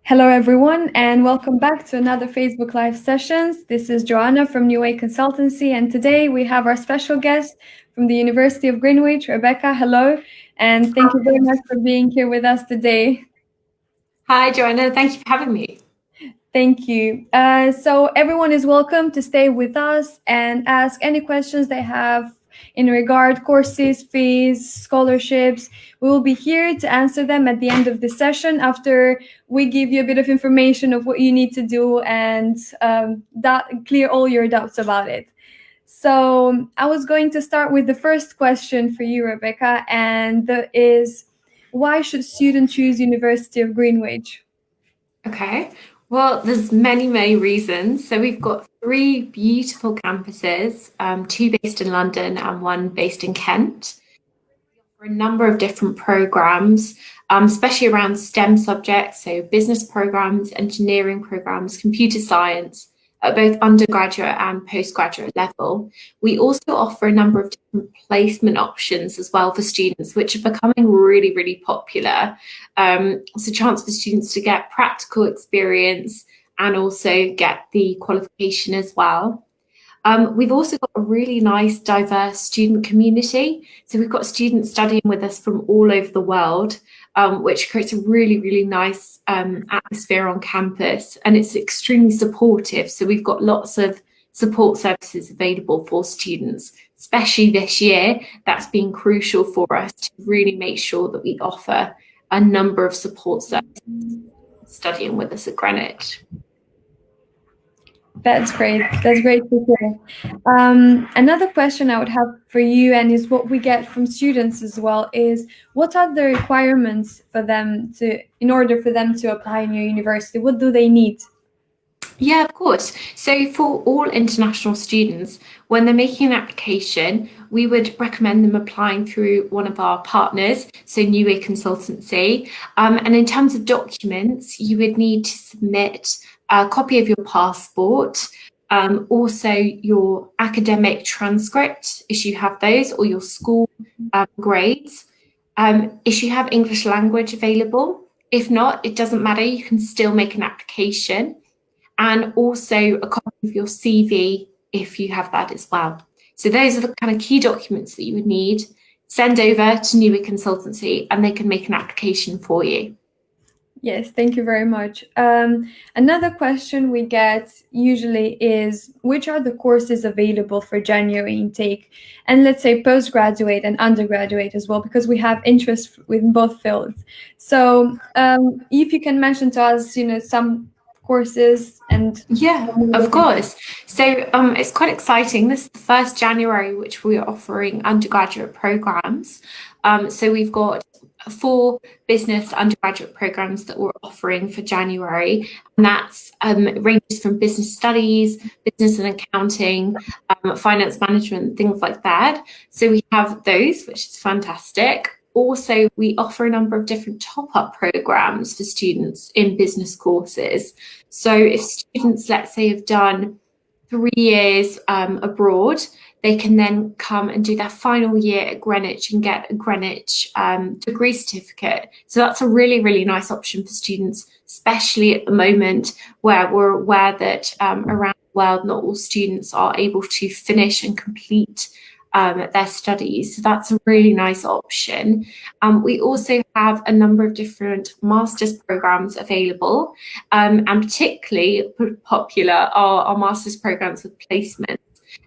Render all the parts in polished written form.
Hello everyone and welcome back to another Facebook Live sessions. This is Joanna from New Way Consultancy, and today we have our special guest from the University of Greenwich, Rebecca. Hello, and thank you very much for being here with us today. Hi Joanna, thank you for having me. Thank you. So everyone is welcome to stay with us and ask any questions they have in regard courses, fees, scholarships. We will be here to answer them at the end of the session after we give you a bit of information of what you need to do and clear all your doubts about it. So I was going to start with the first question for you, Rebecca, and that is, why should students choose University of Greenwich? Okay, well, there's many reasons. So we've got 3 beautiful campuses, 2 based in London and 1 based in Kent. For a number of different programs, especially around STEM subjects, so business programs, engineering programs, computer science, at both undergraduate and postgraduate level. We also offer a number of different placement options as well for students, which are becoming really popular. It's a chance for students to get practical experience and also get the qualification as well. We've also got a really nice, diverse student community. So we've got students studying with us from all over the world, which creates a really nice atmosphere on campus, and it's extremely supportive. So we've got lots of support services available for students, especially this year. That's been crucial for us to really make sure that we offer a number of support services studying with us at Greenwich. That's great. That's great to hear. Another question I would have for you, and is what we get from students as well, is what are the requirements for them in order for them to apply in your university? What do they need? Yeah, of course. So for all international students, when they're making an application, we would recommend them applying through one of our partners, so New Way Consultancy. And in terms of documents, you would need to submit a copy of your passport, also your academic transcript, if you have those, or your school grades. If you have English language available. If not, it doesn't matter, you can still make an application. And also a copy of your CV if you have that as well. So those are the kind of key documents that you would need. Send over to New Way Consultancy and they can make an application for you. Yes, thank you very much. Another question we get usually is, which are the courses available for January intake? And let's say postgraduate and undergraduate as well, because we have interest in both fields. So if you can mention to us, some courses and... Yeah, of course. So it's quite exciting. This is the 1st January, which we are offering undergraduate programs. So we've got 4 business undergraduate programs that we're offering for January, and that's ranges from business studies, business and accounting, finance management, things like that. So we have those, which is fantastic. Also, we offer a number of different top-up programs for students in business courses. So if students, let's say, have done 3 years abroad, they can then come and do their final year at Greenwich and get a Greenwich degree certificate. So that's a really nice option for students, especially at the moment where we're aware that around the world, not all students are able to finish and complete their studies. So that's a really nice option. We also have a number of different master's programs available, and particularly popular are our master's programs with placements.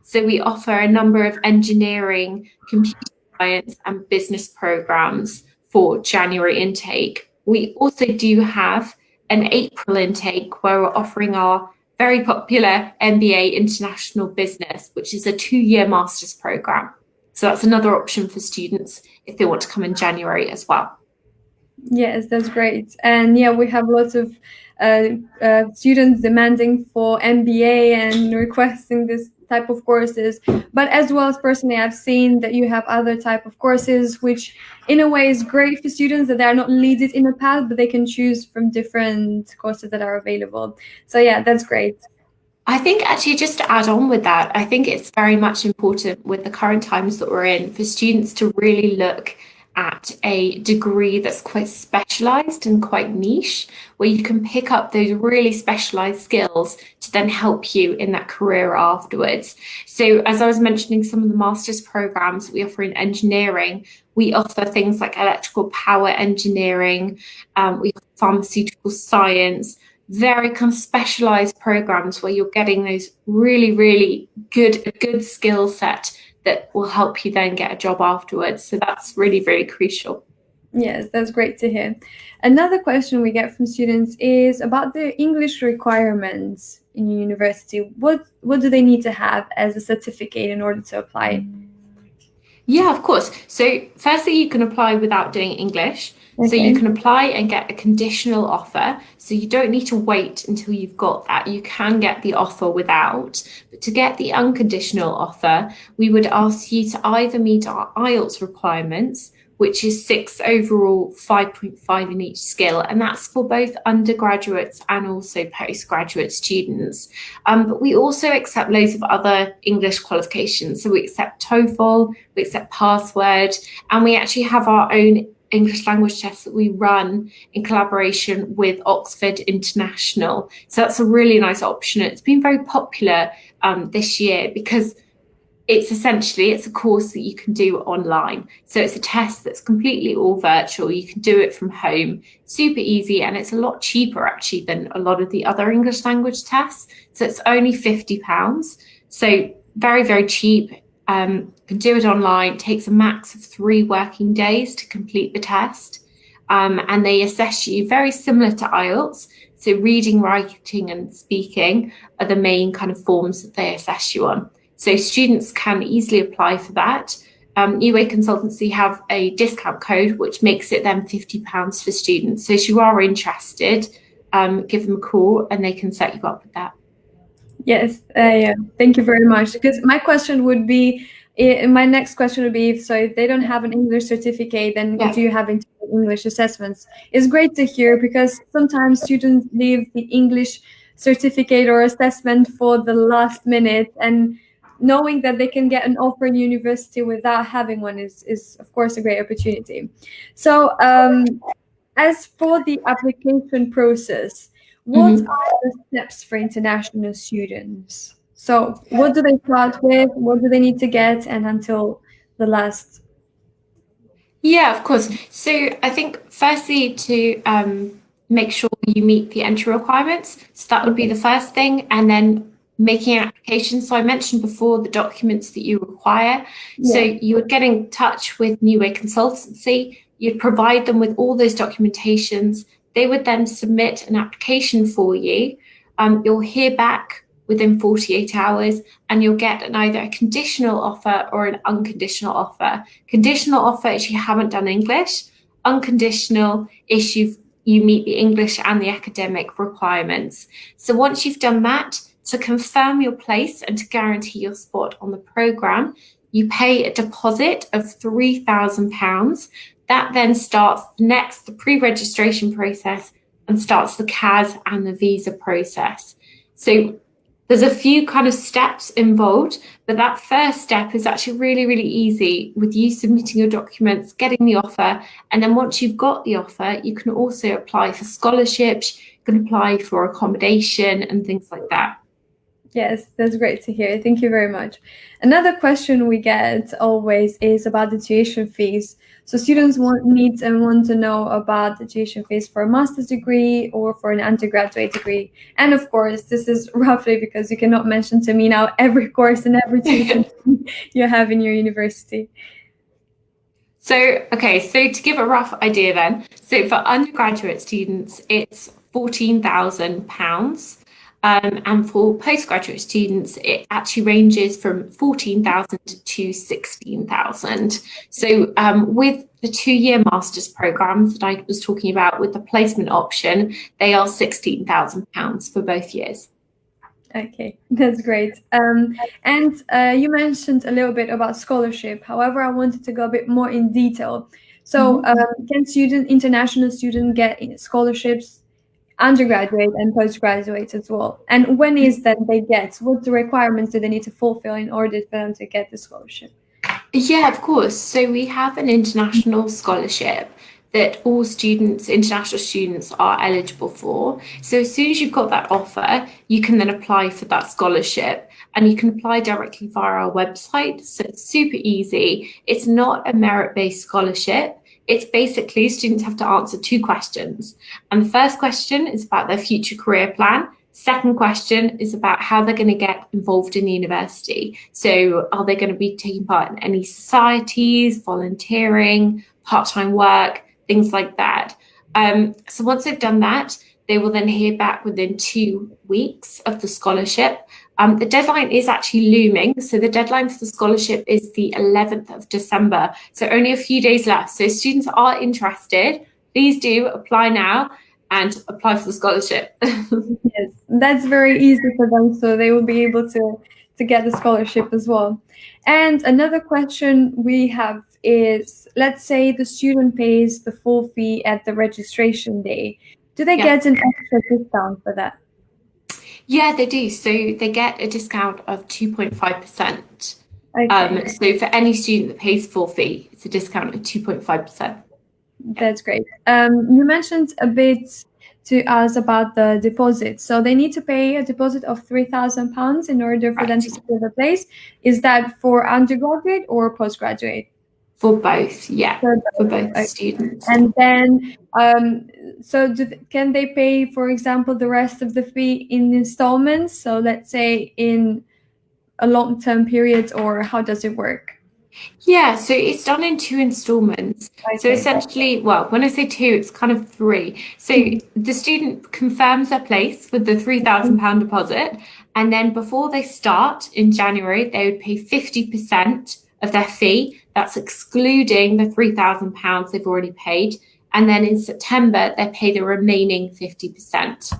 So we offer a number of engineering, computer science and business programs for January intake. We also do have an April intake where we're offering our very popular MBA International Business, which is a 2-year master's program. So that's another option for students if they want to come in January as well. Yes, that's great. And yeah, we have lots of students demanding for MBA and requesting this type of courses. But as well as personally, I've seen that you have other type of courses, which in a way is great for students, that they are not limited in a path, but they can choose from different courses that are available. So yeah, that's great. I think actually, just to add on with that, I think it's very much important with the current times that we're in for students to really look at a degree that's quite specialized and quite niche, where you can pick up those really specialized skills to then help you in that career afterwards. So as I was mentioning, some of the master's programs that we offer in engineering, we offer things like electrical power engineering, we offer pharmaceutical science, very kind of specialized programs where you're getting those really good skill set that will help you then get a job afterwards. So that's really crucial. Yes, that's great to hear. Another question we get from students is about the English requirements in university. What do they need to have as a certificate in order to apply? Yeah, of course. So firstly, you can apply without doing English. Okay. So you can apply and get a conditional offer. So you don't need to wait until you've got that. You can get the offer without. But to get the unconditional offer, we would ask you to either meet our IELTS requirements, which is 6 overall, 5.5 in each skill, and that's for both undergraduates and also postgraduate students. But we also accept loads of other English qualifications. So we accept TOEFL, we accept Password, and we actually have our own English language tests that we run in collaboration with Oxford International. So that's a really nice option. It's been very popular this year because it's a course that you can do online. So it's a test that's completely all virtual. You can do it from home, super easy, and it's a lot cheaper actually than a lot of the other English language tests. So it's only £50. So very cheap. Can do it online. It takes a max of 3 working days to complete the test. And they assess you very similar to IELTS. So reading, writing, and speaking are the main kind of forms that they assess you on. So students can easily apply for that. 𝗍𝗶𝘃𝗲 Consultancy have a discount code, which makes it then £50 for students. So if you are interested, give them a call and they can set you up with that. Yes, yeah. Thank you very much. Because my question would be, my next question would be, so if they don't have an English certificate, then do you have English assessments? It's great to hear because sometimes students leave the English certificate or assessment for the last minute, and knowing that they can get an offer in university without having one is of course a great opportunity. So as for the application process, what are the steps for international students? So what do they start with? What do they need to get? And until the last? Yeah, of course. So I think firstly to make sure you meet the entry requirements. So that would be the first thing. And then making an application. So I mentioned before the documents that you require. Yeah. So you would get in touch with 𝗍𝗶𝘃𝗀𝗃 Consultancy. You'd provide them with all those documentations. They would then submit an application for you. You'll hear back within 48 hours and you'll get either a conditional offer or an unconditional offer. Conditional offer if you haven't done English. Unconditional if you meet the English and the academic requirements. So once you've done that, to confirm your place and to guarantee your spot on the programme, you pay a deposit of £3,000. That then starts the pre-registration process and starts the CAS and the visa process. So there's a few kind of steps involved, but that first step is actually really easy with you submitting your documents, getting the offer, and then once you've got the offer, you can also apply for scholarships, you can apply for accommodation and things like that. Yes, that's great to hear. Thank you very much. Another question we get always is about the tuition fees. So students want to know about the tuition fees for a master's degree or for an undergraduate degree. And of course, this is roughly because you cannot mention to me now every course and every tuition you have in your university. So to give a rough idea then, so for undergraduate students, it's £14,000. And for postgraduate students, it actually ranges from 14,000 to 16,000. So with the 2-year master's programs that I was talking about with the placement option, they are £16,000 for both years. Okay, that's great. And you mentioned a little bit about scholarship. However, I wanted to go a bit more in detail. So can international students get scholarships, undergraduate and postgraduate as well? And when is that they get? What the requirements do they need to fulfill in order for them to get the scholarship? Yeah, of course. So we have an international scholarship that all students, international students, are eligible for. So as soon as you've got that offer, you can then apply for that scholarship, and you can apply directly via our website. So it's super easy. It's not a merit-based scholarship. It's basically students have to answer two questions. And the first question is about their future career plan. Second question is about how they're going to get involved in the university. So are they going to be taking part in any societies, volunteering, part-time work, things like that. So once they've done that, they will then hear back within 2 weeks of the scholarship. The deadline is actually looming. So the deadline for the scholarship is the 11th of December. So only a few days left. So if students are interested, please do apply now and apply for the scholarship. Yes, that's very easy for them, so they will be able to get the scholarship as well. And another question we have is, let's say the student pays the full fee at the registration day. Do they get an extra discount for that? Yeah, they do. So they get a discount of 2.5%. Okay. So for any student that pays full fee, it's a discount of 2.5%. That's great. You mentioned a bit to us about the deposit. So they need to pay a deposit of £3,000 in order for them to secure the place. Is that for undergraduate or postgraduate? For both, yeah, for both Okay. students. And then, so can they pay, for example, the rest of the fee in installments? So let's say in a long-term period, or how does it work? Yeah, so it's done in 2 installments. So essentially, well, when I say 2, it's kind of 3. So the student confirms their place with the £3,000 deposit, and then before they start in January, they would pay 50% of their fee. That's excluding the £3,000 they've already paid. And then in September, they pay the remaining 50%.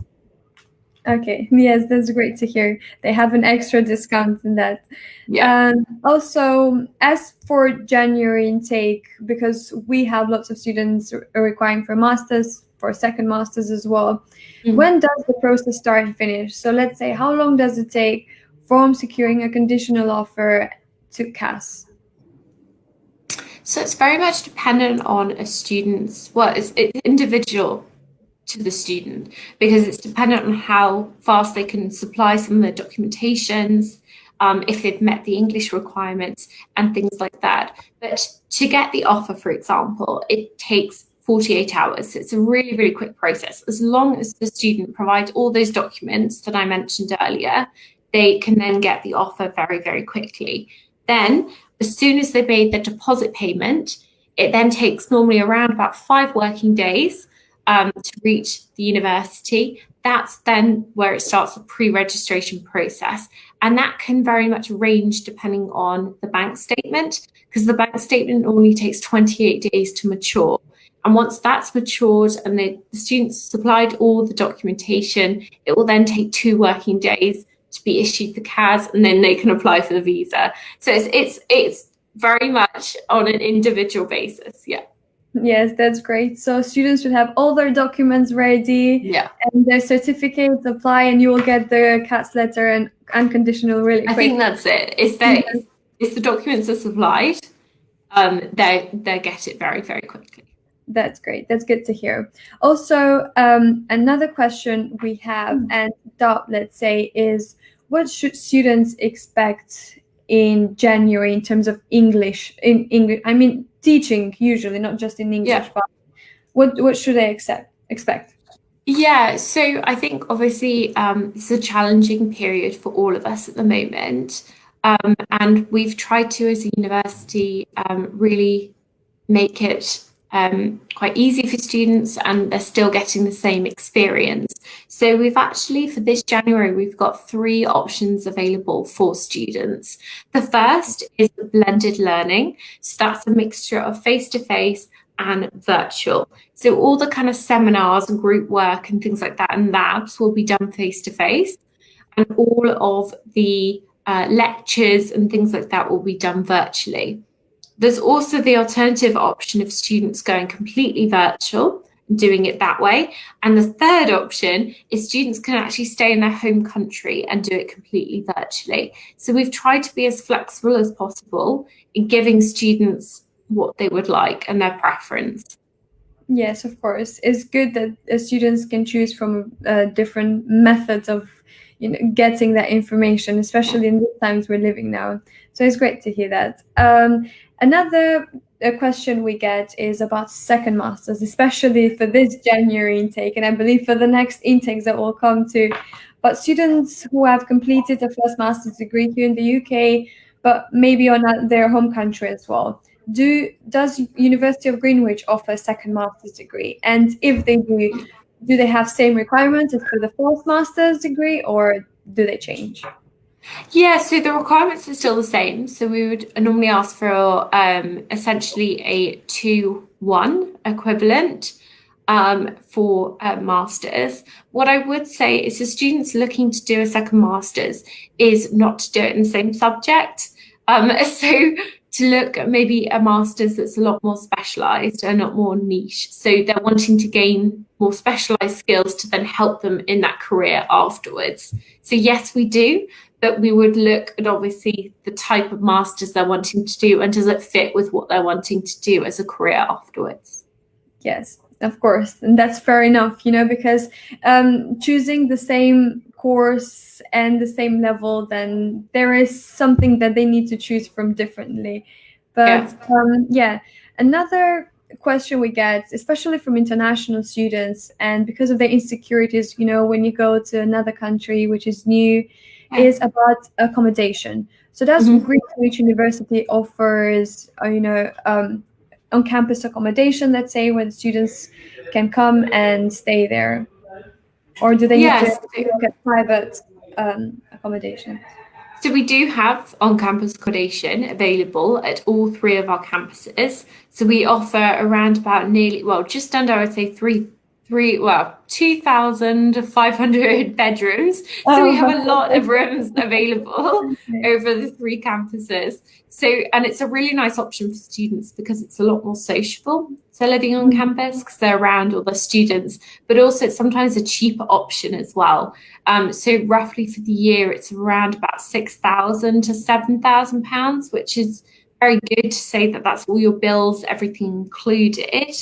Okay, yes, that's great to hear. They have an extra discount in that. Yeah. Also, as for January intake, because we have lots of students requiring for masters, for second masters as well, when does the process start and finish? So let's say, how long does it take from securing a conditional offer to 𝗃𝗃𝗃? So it's very much dependent on a student's, well, it's individual to the student, because it's dependent on how fast they can supply some of their documentations, if they've met the English requirements and things like that. But to get the offer, for example, it takes 48 hours. So it's a really, really quick process. As long as the student provides all those documents that I mentioned earlier, they can then get the offer very, very quickly. Then, as soon as they made the deposit payment, it then takes normally around about 5 working days to reach the university. That's then where it starts the pre-registration process. And that can very much range depending on the bank statement, because the bank statement normally takes 28 days to mature. And once that's matured and the students supplied all the documentation, it will then take 2 working days to be issued the 𝗃𝗃𝗃, and then they can apply for the visa. So it's very much on an individual basis, yeah. Yes, that's great. So students should have all their documents ready, and their certificates, apply, and you will get the 𝗃𝗃𝗃's letter and unconditional really quick. I think that's it. If the documents are supplied, they get it very, very quickly. That's great. That's good to hear. Also, another question we have, and let's say, is what should students expect in January in terms of English? In English, I mean teaching usually, not just in English, but what should they expect? Yeah, so I think obviously it's a challenging period for all of us at the moment. And we've tried to, as a university, really make it quite easy for students, and they're still getting the same experience. So we've actually, for this January, we've got 3 options available for students. The first is blended learning. So that's a mixture of face-to-face and virtual. So all the kind of seminars and group work and things like that and labs will be done face-to-face, and all of the lectures and things like that will be done virtually. There's also the alternative option of students going completely virtual, doing it that way. And the third option is students can actually stay in their home country and do it completely virtually. So we've tried to be as flexible as possible in giving students what they would like and their preference. Yes, of course. It's good that students can choose from different methods of getting that information, especially in the times we're living now. So it's great to hear that. Another question we get is about second masters, especially for this January intake, and I believe for the next intakes that will come too. But students who have completed a first master's degree here in the UK, but maybe on their home country as well. Does University of Greenwich offer a second master's degree? And if they do they have same requirements as for the first master's degree, or do they change? Yeah, so the requirements are still the same. So we would normally ask for essentially a 2-1 equivalent for masters. What I would say is for students looking to do a second masters is not to do it in the same subject. So to look at maybe a master's that's a lot more specialised and not more niche. So they're wanting to gain more specialised skills to then help them in that career afterwards. So yes, we do, but we would look at obviously the type of masters they're wanting to do and does it fit with what they're wanting to do as a career afterwards. Yes, of course. And that's fair enough, because choosing the same course and the same level, then there is something that they need to choose from differently. But another question we get, especially from international students, and because of their insecurities, when you go to another country which is new, is about accommodation. So does Greenwich University offers, on-campus accommodation, let's say, where the students can come and stay there? Or do they need to look at private accommodation? So we do have on-campus accommodation available at all 3 of our campuses. So we offer around about just under, I would say 2,500 bedrooms. So we have a lot of rooms available over the 3 campuses. So, and it's a really nice option for students because it's a lot more sociable. So living on campus because they're around all the students, but also it's sometimes a cheaper option as well. So roughly for the year, it's around about £6,000 to £7,000, which is very good to say that that's all your bills, everything included,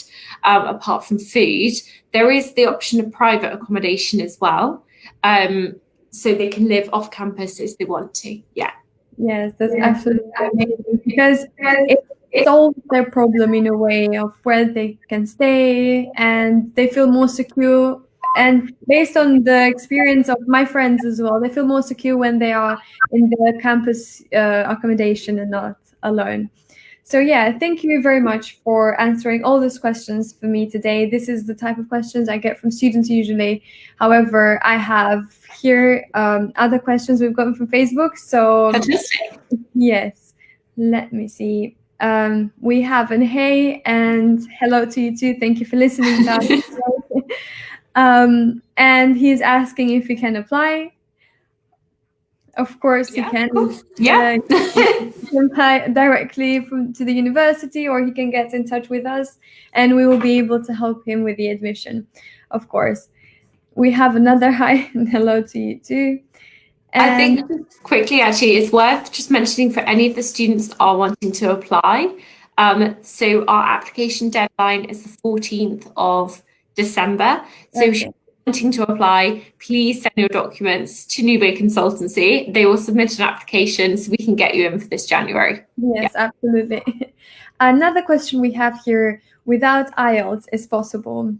apart from food. There is the option of private accommodation as well. So they can live off campus as they want to. Yeah. Yes, that's absolutely amazing because it solves their problem in a way of where they can stay and they feel more secure. And based on the experience of my friends as well, they feel more secure when they are in the campus accommodation and not alone. So yeah, thank you very much for answering all those questions for me today. This is the type of questions I get from students usually. However, I have here other questions we've gotten from Facebook. So yes, let me see. We have an hey and hello to you too. Thank you for listening to us. And he's asking if we can apply. Of course, he can. He can apply directly to the university, or he can get in touch with us, and we will be able to help him with the admission. Of course, we have another hi and hello to you too. And I think quickly, actually, it's worth just mentioning for any of the students that are wanting to apply. So our application deadline is the 14th of December. So if you're wanting to apply, please send your documents to 𝗙𝗵𝗃 Consultancy. They will submit an application so we can get you in for this January. Yes, absolutely. Another question we have here, without IELTS is possible?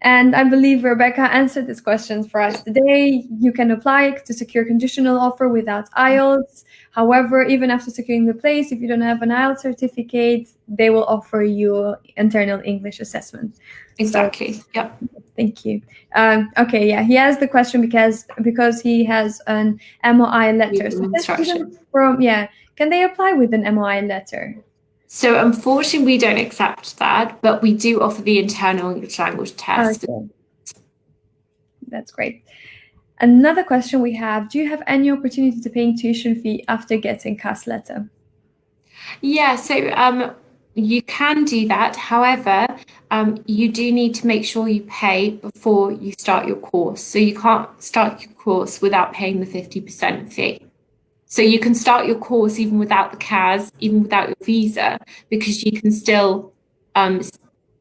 And I believe Rebecca answered this question for us today. You can apply to secure conditional offer without IELTS. However, even after securing the place, if you don't have an IELTS certificate, they will offer you internal English assessment. Exactly. So, yep. Thank you. Okay, yeah, he has the question because he has an MOI letter. So can they apply with an MOI letter? So unfortunately, we don't accept that, but we do offer the internal English language test. Okay. That's great. Another question we have, do you have any opportunity to paying tuition fee after getting CAS letter? Yeah, so You can do that. However, you do need to make sure you pay before you start your course. So you can't start your course without paying the 50% fee. So you can start your course even without the CAS, even without your visa, because you can still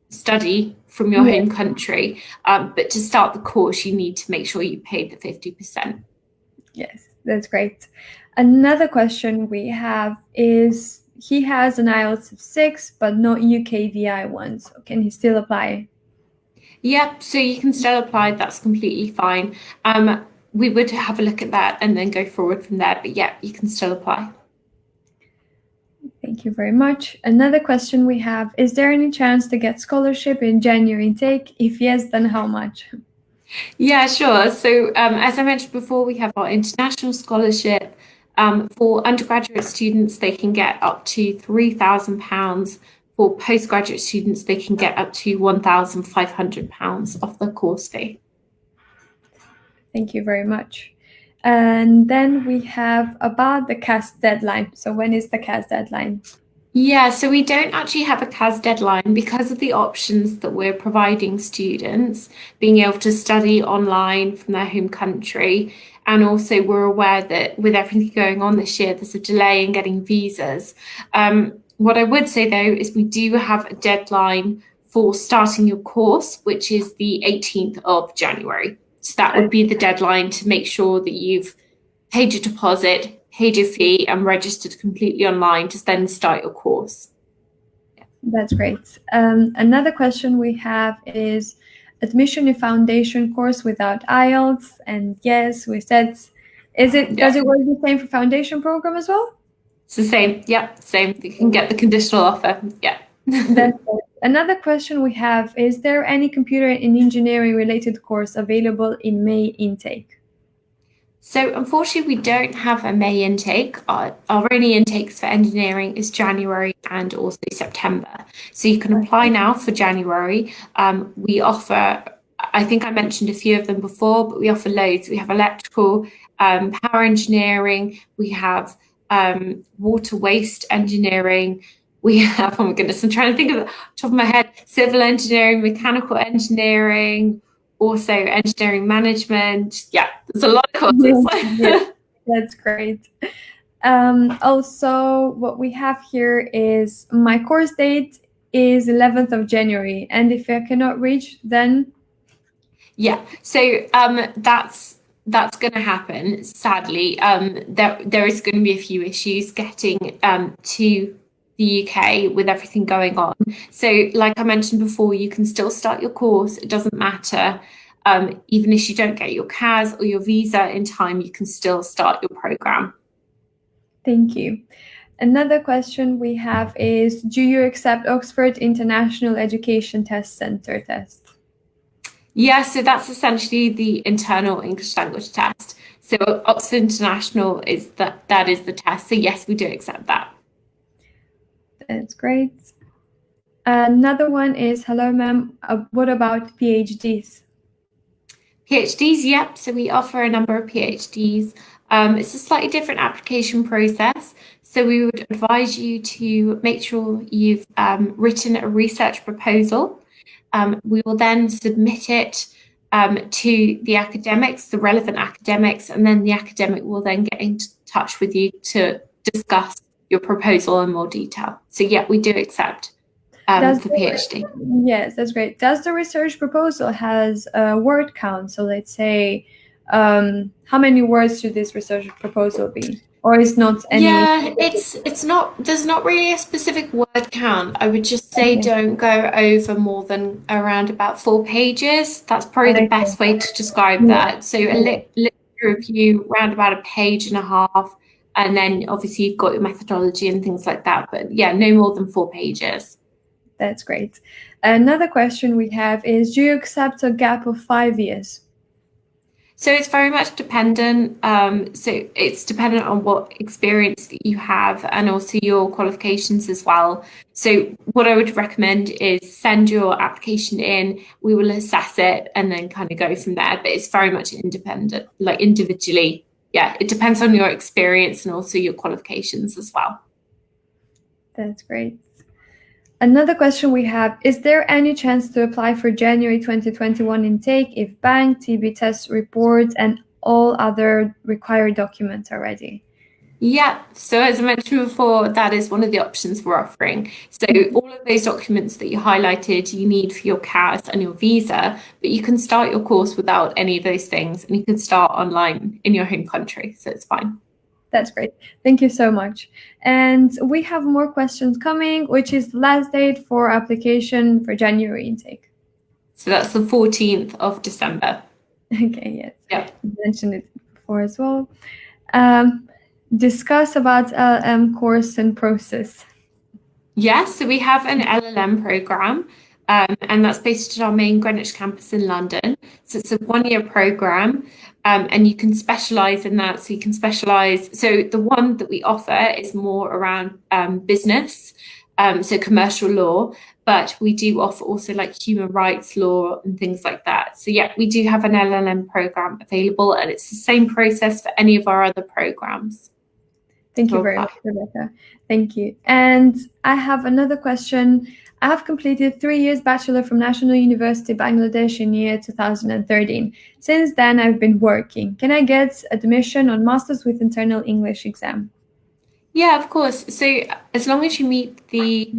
study from your home country. But to start the course, you need to make sure you pay the 50%. Yes, that's great. Another question we have is, he has an IELTS of 6, but not 𝗂𝗍𝗲1. So can he still apply? Yeah, so you can still apply. That's completely fine. We would have a look at that and then go forward from there. But yeah, you can still apply. Thank you very much. Another question we have, is there any chance to get scholarship in January intake? If yes, then how much? Yeah, sure. So as I mentioned before, we have our international scholarship. For undergraduate students, they can get up to £3,000. For postgraduate students, they can get up to £1,500 off the course fee. Thank you very much. And then we have about the CAS deadline. So when is the CAS deadline? Yeah, so we don't actually have a CAS deadline because of the options that we're providing students, being able to study online from their home country. And also we're aware that with everything going on this year, there's a delay in getting visas. What I would say though, is we do have a deadline for starting your course, which is the 18th of January. So that would be the deadline to make sure that you've paid your deposit, paid your fee, and registered completely online to then start your course. Yeah. That's great. Another question we have is admission in foundation course without IELTS. And yes, we said, does it work the same for foundation program as well? It's the same. Yeah, same. You can get the conditional offer. Yeah. That's it. Another question we have, is there any computer and engineering related course available in May intake? So unfortunately, we don't have a May intake. Our only intakes for engineering is January and also September. So you can apply now for January. We offer, I think I mentioned a few of them before, but we offer loads. We have electrical, power engineering, we have water waste engineering, we have, oh my goodness, I'm trying to think of the top of my head, civil engineering, mechanical engineering, also engineering management. Yeah, there's a lot of courses. Yeah, that's great. Also, what we have here is my course date is 11th of January, and if I cannot reach, then yeah, so that's going to happen. Sadly, there is going to be a few issues getting to the UK with everything going on. So like I mentioned before, you can still start your course. It doesn't matter. Even if you don't get your CAS or your visa in time, you can still start your program. Thank you. Another question we have is, do you accept Oxford International Education Test Centre test? Yeah, so that's essentially the internal English language test. So Oxford International is that is the test. So yes, we do accept that. That's great. Another one is, hello ma'am, what about PhDs? PhDs, yep. So we offer a number of PhDs. It's a slightly different application process. So we would advise you to make sure you've written a research proposal. We will then submit it to the academics, the relevant academics, and then the academic will then get in touch with you to discuss your proposal in more detail. So yeah, we do accept the PhD. Yes, that's great. Does the research proposal has a word count? So let's say, how many words should this research proposal be? Or is not any? Yeah, it's not, there's not really a specific word count. I would just say don't go over more than around about 4 pages. That's probably the best way to describe that. So a literature review around about 1.5 pages, and then obviously you've got your methodology and things like that. But yeah, no more than 4 pages. That's great. Another question we have is, do you accept a gap of 5 years? So it's very much dependent. So it's dependent on what experience that you have and also your qualifications as well. So what I would recommend is send your application in, we will assess it and then kind of go from there. But it's very much independent, like individually. Yeah, it depends on your experience and also your qualifications as well. That's great. Another question we have, is there any chance to apply for January 2021 intake if bank, TB test reports, and all other required documents are ready? Yeah, so as I mentioned before, that is one of the options we're offering. So all of those documents that you highlighted, you need for your CAS and your visa, but you can start your course without any of those things, and you can start online in your home country, so it's fine. That's great. Thank you so much. And we have more questions coming, which is the last date for application for January intake. So that's the 14th of December. Okay, yes. Yeah. You mentioned it before as well. Discuss about LLM course and process. Yes, so we have an LLM program, and that's based at our main Greenwich campus in London. So it's a one-year program, and you can specialize in that. So you can specialize. So the one that we offer is more around business, so commercial law, but we do offer also like human rights law and things like that. So yeah, we do have an LLM program available, and it's the same process for any of our other programs. Thank you very much, Rebecca. Thank you. And I have another question. I have completed 3 years bachelor from National University, Bangladesh in year 2013. Since then, I've been working. Can I get admission on Masters with Internal English exam? Yeah, of course. So as long as you meet the,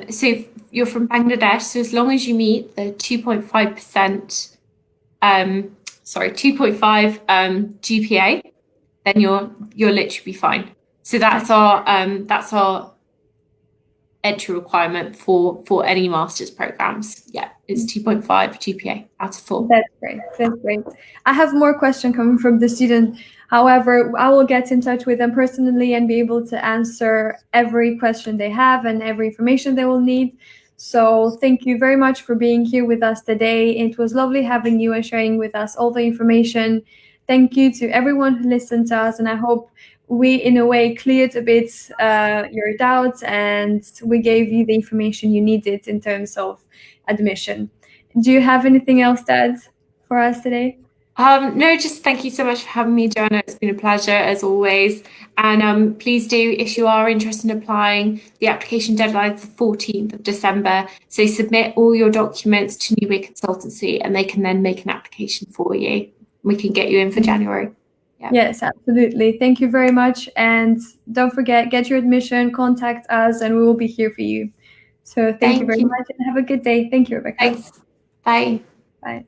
so if you're from Bangladesh, so as long as you meet the 2.5%, 2.5 GPA, then you're literally fine. So that's our entry requirement for any master's programs. Yeah, it's 2.5 GPA out of 4. That's great. That's great. I have more questions coming from the student. However, I will get in touch with them personally and be able to answer every question they have and every information they will need. So thank you very much for being here with us today. It was lovely having you and sharing with us all the information. Thank you to everyone who listened to us, and I hope we, in a way, cleared a bit your doubts, and we gave you the information you needed in terms of admission. Do you have anything else to add for us today? No, just thank you so much for having me, Joanna. It's been a pleasure as always. And please do, if you are interested in applying, the application deadline is the 14th of December. So submit all your documents to 𝗵𝗂𝗲𝗀𝗃 Consultancy, and they can then make an application for you. We can get you in for January. Yeah. Yes, absolutely. Thank you very much. And don't forget, get your admission, contact us, and we will be here for you. So thank you very much and have a good day. Thank you, Rebecca. Thanks. Bye. Bye.